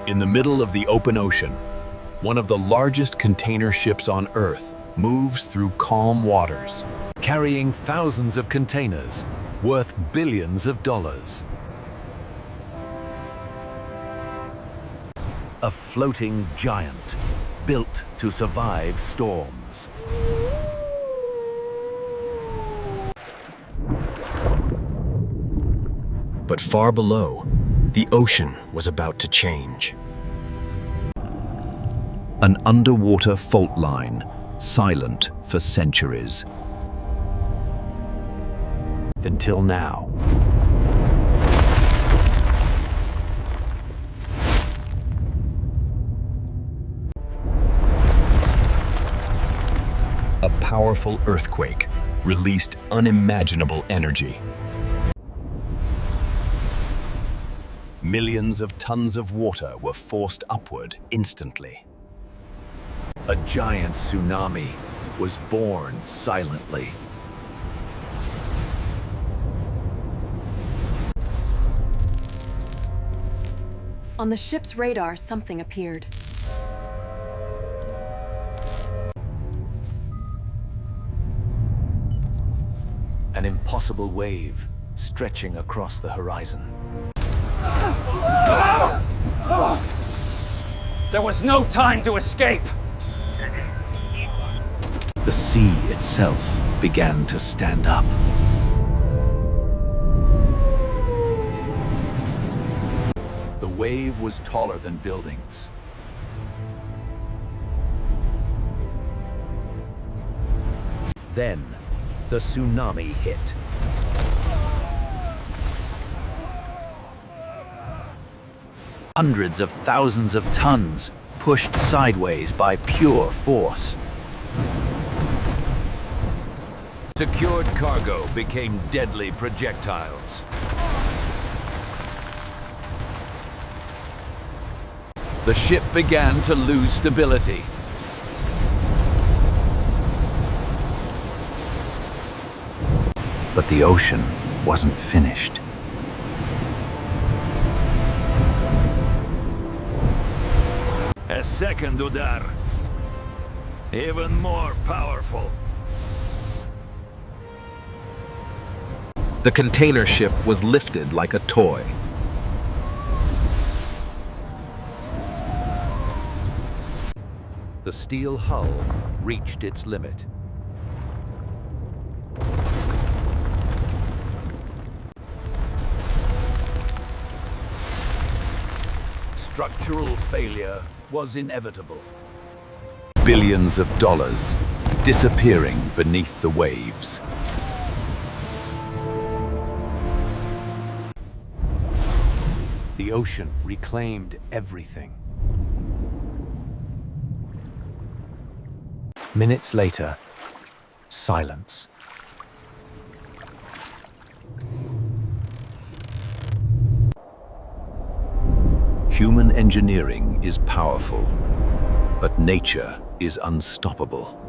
In the middle of the open ocean, one of the largest container ships on Earth moves through calm waters, carrying thousands of containers worth billions of dollars. A floating giant built to survive storms. But far below, the ocean was about to change. An underwater fault line, silent for centuries. Until now. A powerful earthquake released unimaginable energy. Millions of tons of water were forced upward instantly. A giant tsunami was born silently. On the ship's radar, something appeared. An impossible wave stretching across the horizon. There was no time to escape! The sea itself began to stand up. The wave was taller than buildings. Then, the tsunami hit. Hundreds of thousands of tons pushed sideways by pure force. Secured cargo became deadly projectiles. The ship began to lose stability. But the ocean wasn't finished. A second udar, even more powerful. The container ship was lifted like a toy. The steel hull reached its limit. Structural failure was inevitable. Billions of dollars disappearing beneath the waves. The ocean reclaimed everything. Minutes later, silence. Human engineering is powerful, but nature is unstoppable.